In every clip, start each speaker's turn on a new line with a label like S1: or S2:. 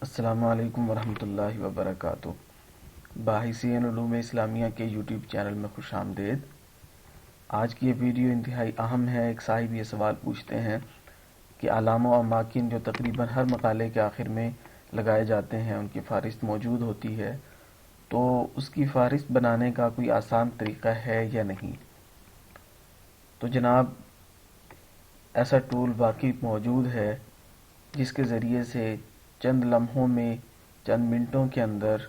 S1: السلام علیکم ورحمۃ اللہ وبرکاتہ۔ باحثین علوم اسلامیہ کے یوٹیوب چینل میں خوش آمدید۔ آج کی یہ ویڈیو انتہائی اہم ہے۔ ایک صاحب یہ سوال پوچھتے ہیں کہ علامہ و اماکن جو تقریباً ہر مقالے کے آخر میں لگائے جاتے ہیں ان کی فہرست موجود ہوتی ہے، تو اس کی فہرست بنانے کا کوئی آسان طریقہ ہے یا نہیں؟ تو جناب، ایسا ٹول واقعی موجود ہے جس کے ذریعے سے چند لمحوں میں، چند منٹوں کے اندر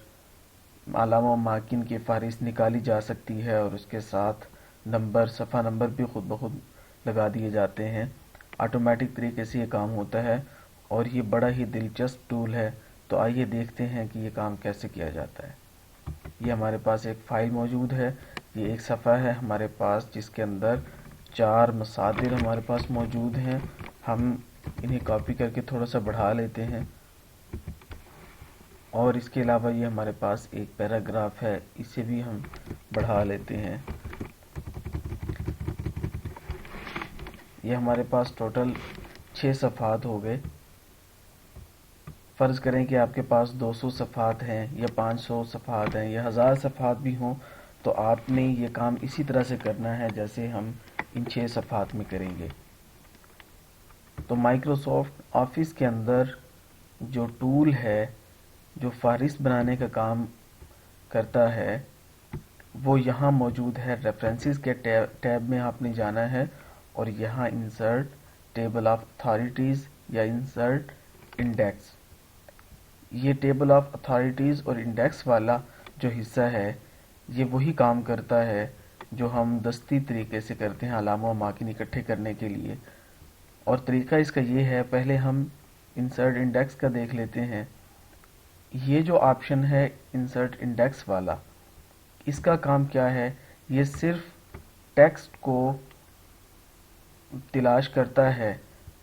S1: علامہ و اماکن کی فہرست نکالی جا سکتی ہے، اور اس کے ساتھ صفحہ نمبر بھی خود بخود لگا دیے جاتے ہیں۔ آٹومیٹک طریقے سے یہ کام ہوتا ہے اور یہ بڑا ہی دلچسپ ٹول ہے۔ تو آئیے دیکھتے ہیں کہ یہ کام کیسے کیا جاتا ہے۔ یہ ہمارے پاس ایک فائل موجود ہے، یہ ایک صفحہ ہے ہمارے پاس جس کے اندر 4 مصادر ہمارے پاس موجود ہیں۔ ہم انہیں کاپی کر کے تھوڑا سا بڑھا لیتے ہیں، اور اس کے علاوہ یہ ہمارے پاس ایک پیراگراف ہے، اسے بھی ہم بڑھا لیتے ہیں۔ یہ ہمارے پاس ٹوٹل 6 صفحات ہو گئے۔ فرض کریں کہ آپ کے پاس 200 صفحات ہیں یا 500 صفحات ہیں یا 1000 صفحات بھی ہوں، تو آپ نے یہ کام اسی طرح سے کرنا ہے جیسے ہم ان 6 صفحات میں کریں گے۔ تو مائکروسافٹ آفس کے اندر جو ٹول ہے جو فہرست بنانے کا کام کرتا ہے وہ یہاں موجود ہے۔ ریفرنسز کے ٹیب میں آپ نے جانا ہے اور یہاں انسرٹ ٹیبل آف اتھارٹیز یا انسرٹ انڈیکس، یہ ٹیبل آف اتھارٹیز اور انڈیکس والا جو حصہ ہے یہ وہی کام کرتا ہے جو ہم دستی طریقے سے کرتے ہیں علامہ و اماکن اکٹھے کرنے کے لیے۔ اور طریقہ اس کا یہ ہے، پہلے ہم انسرٹ انڈیکس کا دیکھ لیتے ہیں۔ یہ جو آپشن ہے انسرٹ انڈیکس والا، اس کا کام کیا ہے؟ یہ صرف ٹیکسٹ کو تلاش کرتا ہے۔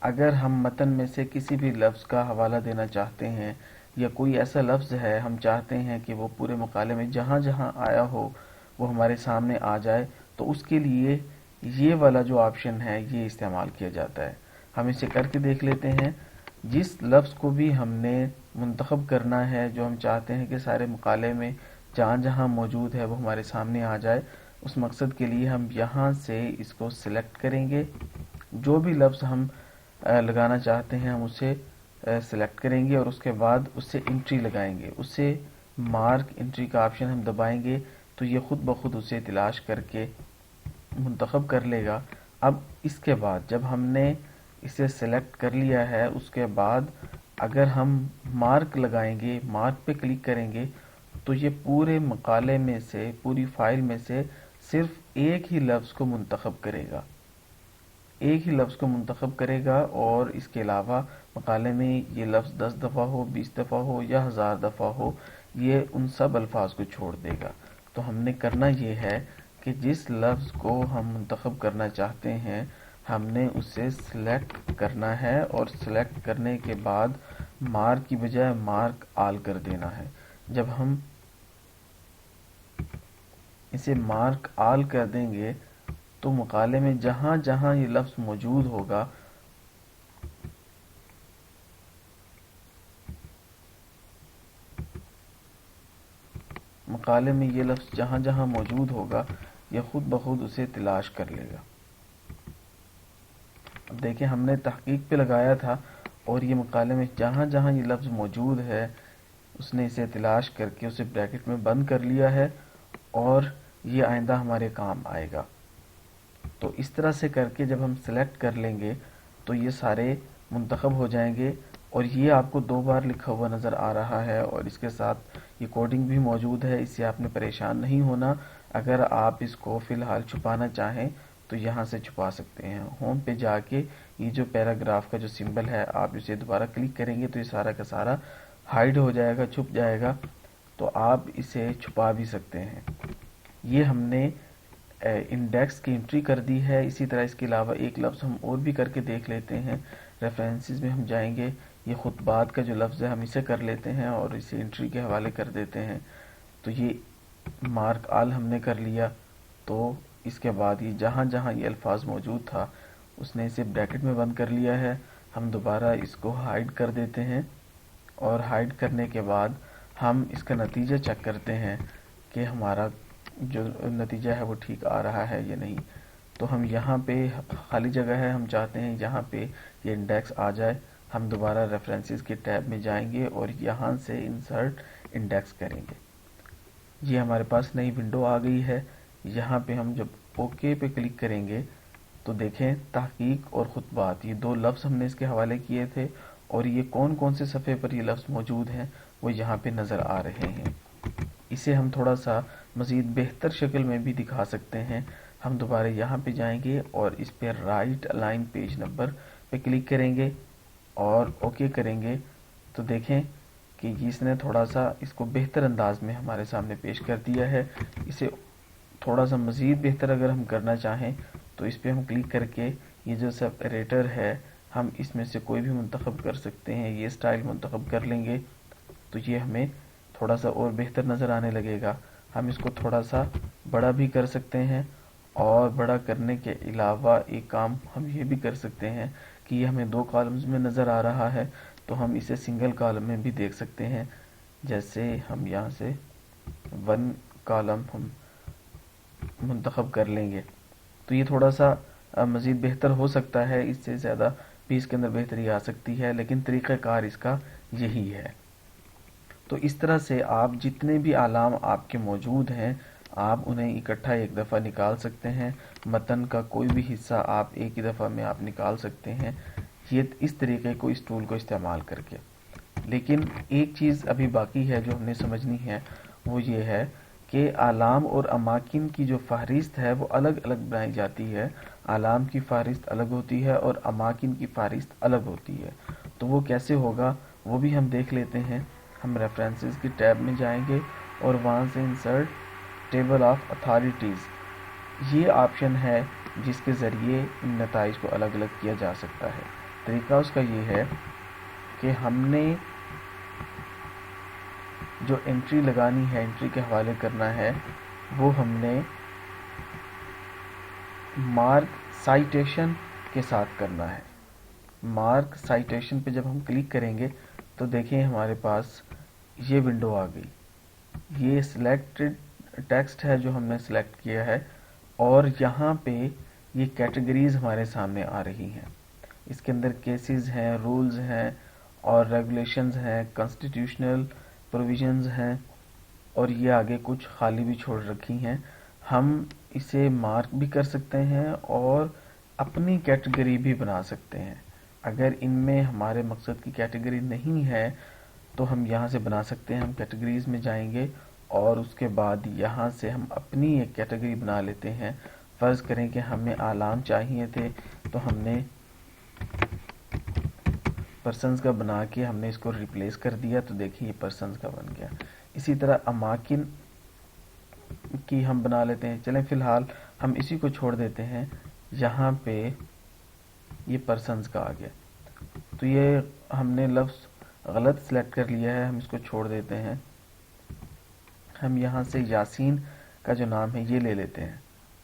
S1: اگر ہم متن میں سے کسی بھی لفظ کا حوالہ دینا چاہتے ہیں یا کوئی ایسا لفظ ہے ہم چاہتے ہیں کہ وہ پورے مقالے میں جہاں جہاں آیا ہو وہ ہمارے سامنے آ جائے، تو اس کے لیے یہ والا جو آپشن ہے یہ استعمال کیا جاتا ہے۔ ہم اسے کر کے دیکھ لیتے ہیں۔ جس لفظ کو بھی ہم نے منتخب کرنا ہے، جو ہم چاہتے ہیں کہ سارے مقالے میں جہاں جہاں موجود ہے وہ ہمارے سامنے آ جائے، اس مقصد کے لیے ہم یہاں سے اس کو سلیکٹ کریں گے۔ جو بھی لفظ ہم لگانا چاہتے ہیں ہم اسے سلیکٹ کریں گے اور اس کے بعد اس سے انٹری لگائیں گے، اسے مارک انٹری کا آپشن ہم دبائیں گے تو یہ خود بخود اسے تلاش کر کے منتخب کر لے گا۔ اب اس کے بعد جب ہم نے اسے سلیکٹ کر لیا ہے، اس کے بعد اگر ہم مارک لگائیں گے، مارک پہ کلک کریں گے، تو یہ پورے مقالے میں سے، پوری فائل میں سے صرف ایک ہی لفظ کو منتخب کرے گا، ایک ہی لفظ کو منتخب کرے گا، اور اس کے علاوہ مقالے میں یہ لفظ 10 دفعہ ہو، 20 دفعہ ہو یا 1000 دفعہ ہو، یہ ان سب الفاظ کو چھوڑ دے گا۔ تو ہم نے کرنا یہ ہے کہ جس لفظ کو ہم منتخب کرنا چاہتے ہیں ہم نے اسے سلیکٹ کرنا ہے، اور سلیکٹ کرنے کے بعد مارک کی بجائے مارک آل کر دینا ہے۔ جب ہم اسے مارک آل کر دیں گے تو مقالے میں جہاں جہاں یہ لفظ موجود ہوگا مقالے میں یہ لفظ جہاں جہاں موجود ہوگا یہ خود بخود اسے تلاش کر لے گا۔ اب دیکھیں، ہم نے تحقیق پہ لگایا تھا اور یہ مقالے میں جہاں جہاں یہ لفظ موجود ہے اس نے اسے تلاش کر کے اسے بریکٹ میں بند کر لیا ہے، اور یہ آئندہ ہمارے کام آئے گا۔ تو اس طرح سے کر کے جب ہم سلیکٹ کر لیں گے تو یہ سارے منتخب ہو جائیں گے، اور یہ آپ کو 2 بار لکھا ہوا نظر آ رہا ہے، اور اس کے ساتھ یہ کوڈنگ بھی موجود ہے۔ اس سے آپ نے پریشان نہیں ہونا۔ اگر آپ اس کو فی الحال چھپانا چاہیں تو یہاں سے چھپا سکتے ہیں۔ ہوم پہ جا کے یہ جو پیراگراف کا جو سمبل ہے آپ اسے دوبارہ کلک کریں گے تو یہ سارا کا سارا ہائیڈ ہو جائے گا، چھپ جائے گا، تو آپ اسے چھپا بھی سکتے ہیں۔ یہ ہم نے انڈیکس کی انٹری کر دی ہے۔ اسی طرح اس کے علاوہ ایک لفظ ہم اور بھی کر کے دیکھ لیتے ہیں۔ ریفرنسز میں ہم جائیں گے، یہ خطبات کا جو لفظ ہے ہم اسے کر لیتے ہیں اور اسے انٹری کے حوالے کر دیتے ہیں۔ تو یہ مارک آل ہم نے کر لیا، تو اس کے بعد یہ جہاں جہاں یہ الفاظ موجود تھا اس نے اسے بریکٹ میں بند کر لیا ہے۔ ہم دوبارہ اس کو ہائیڈ کر دیتے ہیں اور ہائڈ کرنے کے بعد ہم اس کا نتیجہ چیک کرتے ہیں کہ ہمارا جو نتیجہ ہے وہ ٹھیک آ رہا ہے یا نہیں. تو ہم یہاں پہ خالی جگہ ہے، ہم چاہتے ہیں یہاں پہ یہ انڈیکس آ جائے. ہم دوبارہ ریفرنسز کے ٹیب میں جائیں گے اور یہاں سے انسرٹ انڈیکس کریں گے. یہ ہمارے پاس نئی ونڈو آ گئی ہے. یہاں پہ ہم جب اوکے پہ کلک کریں گے تو دیکھیں تحقیق اور خطبات، یہ دو لفظ ہم نے اس کے حوالے کیے تھے، اور یہ کون کون سے صفحے پر یہ لفظ موجود ہیں وہ یہاں پہ نظر آ رہے ہیں. اسے ہم تھوڑا سا مزید بہتر شکل میں بھی دکھا سکتے ہیں. ہم دوبارہ یہاں پہ جائیں گے اور اس پہ رائٹ الائن پیج نمبر پہ کلک کریں گے اور اوکے کریں گے تو دیکھیں کہ اس نے تھوڑا سا اس کو بہتر انداز میں ہمارے سامنے پیش کر دیا ہے. اسے تھوڑا سا مزید بہتر اگر ہم کرنا چاہیں تو اس پہ ہم کلک کر کے یہ جو سیپریٹر ہے ہم اس میں سے کوئی بھی منتخب کر سکتے ہیں. یہ سٹائل منتخب کر لیں گے تو یہ ہمیں تھوڑا سا اور بہتر نظر آنے لگے گا. ہم اس کو تھوڑا سا بڑا بھی کر سکتے ہیں، اور بڑا کرنے کے علاوہ ایک کام ہم یہ بھی کر سکتے ہیں کہ یہ ہمیں دو کالمز میں نظر آ رہا ہے تو ہم اسے سنگل کالم میں بھی دیکھ سکتے ہیں. جیسے ہم یہاں سے 1 کالم ہم منتخب کر لیں گے تو یہ تھوڑا سا مزید بہتر ہو سکتا ہے. اس سے زیادہ بھی اس کے اندر بہتری آ سکتی ہے، لیکن طریقہ کار اس کا یہی ہے. تو اس طرح سے آپ جتنے بھی اعلام آپ کے موجود ہیں آپ انہیں اکٹھا ایک دفعہ نکال سکتے ہیں. متن کا کوئی بھی حصہ آپ ایک ہی دفعہ میں آپ نکال سکتے ہیں، یہ اس طریقے کو اس ٹول کو استعمال کر کے. لیکن ایک چیز ابھی باقی ہے جو ہم نے سمجھنی ہے، وہ یہ ہے کہ اعلام اور اماکن کی جو فہرست ہے وہ الگ الگ بنائی جاتی ہے. اعلام کی فہرست الگ ہوتی ہے اور اماکن کی فہرست الگ ہوتی ہے. تو وہ کیسے ہوگا وہ بھی ہم دیکھ لیتے ہیں. ہم ریفرنسز کی ٹیب میں جائیں گے اور وہاں سے انسرٹ ٹیبل آف اتھارٹیز، یہ آپشن ہے جس کے ذریعے ان نتائج کو الگ الگ کیا جا سکتا ہے. طریقہ اس کا یہ ہے کہ ہم نے جو انٹری لگانی ہے، انٹری کے حوالے کرنا ہے، وہ ہم نے مارک سائٹیشن کے ساتھ کرنا ہے. مارک سائٹیشن پہ جب ہم کلک کریں گے تو دیکھیں ہمارے پاس یہ ونڈو آ گئی. یہ سلیکٹڈ ٹیکسٹ ہے جو ہم نے سلیکٹ کیا ہے، اور یہاں پہ یہ کیٹیگریز ہمارے سامنے آ رہی ہیں. اس کے اندر کیسز ہیں، رولز ہیں اور ریگولیشنز ہیں، کانسٹیٹیوشنل پروویژنز ہیں، اور یہ آگے کچھ خالی بھی چھوڑ رکھی ہیں. ہم اسے مارک بھی کر سکتے ہیں اور اپنی کیٹیگری بھی بنا سکتے ہیں. اگر ان میں ہمارے مقصد کی کیٹیگری نہیں ہے تو ہم یہاں سے بنا سکتے ہیں. ہم کیٹیگریز میں جائیں گے اور اس کے بعد یہاں سے ہم اپنی ایک کیٹیگری بنا لیتے ہیں. فرض کریں کہ ہمیں اعلام چاہیے تھے تو ہم نے پرسنز کا بنا کے ہم نے اس کو ریپلیس کر دیا تو دیکھیں یہ پرسنز کا بن گیا. اسی طرح اماکن کی ہم بنا لیتے ہیں. چلیں فی الحال ہم اسی کو چھوڑ دیتے ہیں. یہاں پہ یہ پرسنز کا آ گیا تو یہ ہم نے لفظ غلط سلیکٹ کر لیا ہے، ہم اس کو چھوڑ دیتے ہیں. ہم یہاں سے یاسین کا جو نام ہے یہ لے لیتے ہیں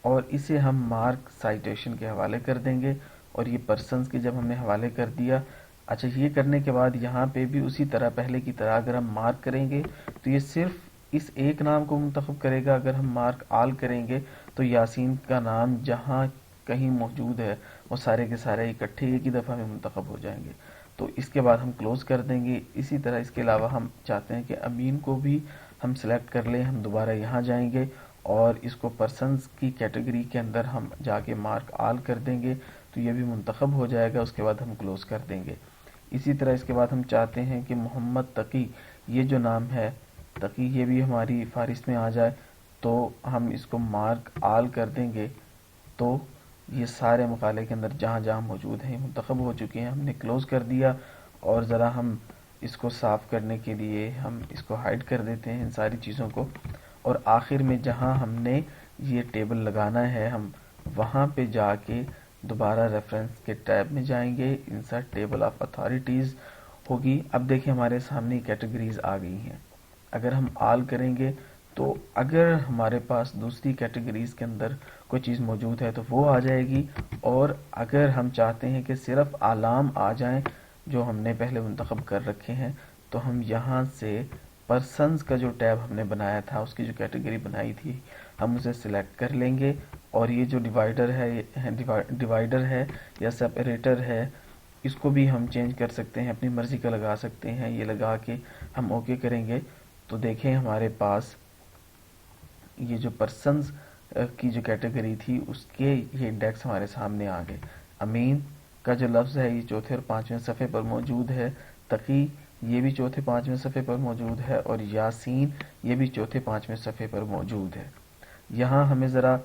S1: اور اسے ہم مارک سائٹیشن کے حوالے کر دیں گے. اور یہ پرسنز کے جب ہم نے حوالے کر دیا، اچھا یہ کرنے کے بعد یہاں پہ بھی اسی طرح پہلے کی طرح اگر ہم مارک کریں گے تو یہ صرف اس ایک نام کو منتخب کرے گا. اگر ہم مارک آل کریں گے تو یاسین کا نام جہاں کہیں موجود ہے وہ سارے کے سارے اکٹھے ایک ہی دفعہ میں منتخب ہو جائیں گے. تو اس کے بعد ہم کلوز کر دیں گے. اسی طرح اس کے علاوہ ہم چاہتے ہیں کہ امین کو بھی ہم سلیکٹ کر لیں. ہم دوبارہ یہاں جائیں گے اور اس کو پرسنز کی کیٹیگری کے اندر ہم جا کے مارک آل کر دیں گے تو یہ بھی منتخب ہو جائے گا. اس کے بعد ہم کلوز کر دیں گے. اسی طرح اس کے بعد ہم چاہتے ہیں کہ محمد تقی، یہ جو نام ہے تقی، یہ بھی ہماری فہرست میں آ جائے تو ہم اس کو مارک آل کر دیں گے تو یہ سارے مقالے کے اندر جہاں جہاں موجود ہیں منتخب ہو چکے ہیں. ہم نے کلوز کر دیا اور ذرا ہم اس کو صاف کرنے کے لیے ہم اس کو ہائڈ کر دیتے ہیں ان ساری چیزوں کو. اور آخر میں جہاں ہم نے یہ ٹیبل لگانا ہے ہم وہاں پہ جا کے دوبارہ ریفرنس کے ٹیب میں جائیں گے. انسرٹ ٹیبل آف اتھارٹیز ہوگی. اب دیکھیں ہمارے سامنے کیٹیگریز آ گئی ہیں. اگر ہم آل کریں گے تو اگر ہمارے پاس دوسری کیٹیگریز کے اندر کوئی چیز موجود ہے تو وہ آ جائے گی، اور اگر ہم چاہتے ہیں کہ صرف اعلام آ جائیں جو ہم نے پہلے منتخب کر رکھے ہیں تو ہم یہاں سے پرسنز کا جو ٹیب ہم نے بنایا تھا، اس کی جو کیٹیگری بنائی تھی، ہم اسے سلیکٹ کر لیں گے، اور یہ جو ڈیوائڈر ہے یا سپریٹر ہے، اس کو بھی ہم چینج کر سکتے ہیں، اپنی مرضی کا لگا سکتے ہیں۔ یہ لگا کے ہم اوکے کریں گے تو دیکھیں ہمارے پاس یہ جو پرسنز کی جو کیٹیگری تھی اس کے یہ انڈیکس ہمارے سامنے آ گئے۔ امین کا جو لفظ ہے یہ چوتھے اور پانچویں صفحے پر موجود ہے، تقی یہ بھی چوتھے پانچویں صفحے پر موجود ہے، اور یاسین یہ بھی چوتھے پانچویں صفحے پر موجود ہے۔ یہاں ہمیں ذرا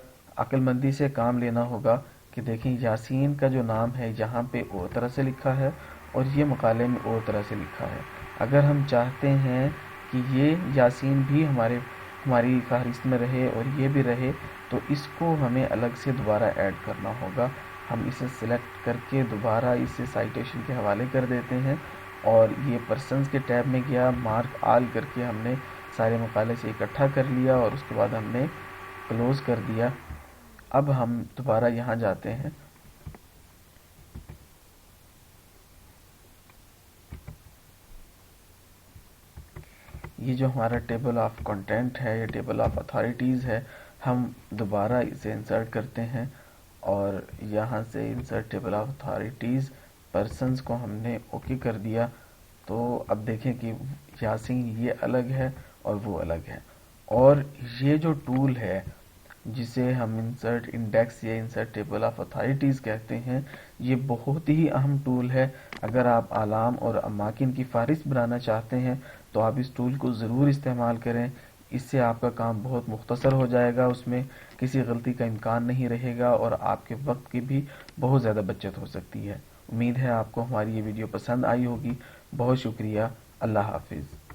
S1: عقل مندی سے کام لینا ہوگا کہ دیکھیں یاسین کا جو نام ہے یہاں پہ اور طرح سے لکھا ہے اور یہ مقالے میں اور طرح سے لکھا ہے۔ اگر ہم چاہتے ہیں کہ یہ یاسین بھی ہماری فہرست میں رہے اور یہ بھی رہے تو اس کو ہمیں الگ سے دوبارہ ایڈ کرنا ہوگا۔ ہم اسے سلیکٹ کر کے دوبارہ اسے سائٹیشن کے حوالے کر دیتے ہیں، اور یہ پرسنز کے ٹیب میں گیا، مارک آل کر کے ہم نے سارے مقالے سے اکٹھا کر لیا اور اس کے بعد ہم نے کلوز کر دیا۔ اب ہم دوبارہ یہاں جاتے ہیں، یہ جو ہمارا ٹیبل آف کنٹینٹ ہے یا ٹیبل آف اتھارٹیز ہے، ہم دوبارہ اسے انسرٹ کرتے ہیں، اور یہاں سے insert table of authorities persons کو ہم نے اوکے کر دیا۔ تو اب دیکھیں کہ یاسین یہ الگ ہے اور وہ الگ ہے، اور یہ جو ٹول ہے جسے ہم انسرٹ انڈیکس یا انسرٹ ٹیبل آف اتھارٹیز کہتے ہیں، یہ بہت ہی اہم ٹول ہے۔ اگر آپ اعلام اور اماکن کی فہرست بنانا چاہتے ہیں تو آپ اس ٹول کو ضرور استعمال کریں، اس سے آپ کا کام بہت مختصر ہو جائے گا، اس میں کسی غلطی کا امکان نہیں رہے گا، اور آپ کے وقت کی بھی بہت زیادہ بچت ہو سکتی ہے۔ امید ہے آپ کو ہماری یہ ویڈیو پسند آئی ہوگی۔ بہت شکریہ۔ اللہ حافظ۔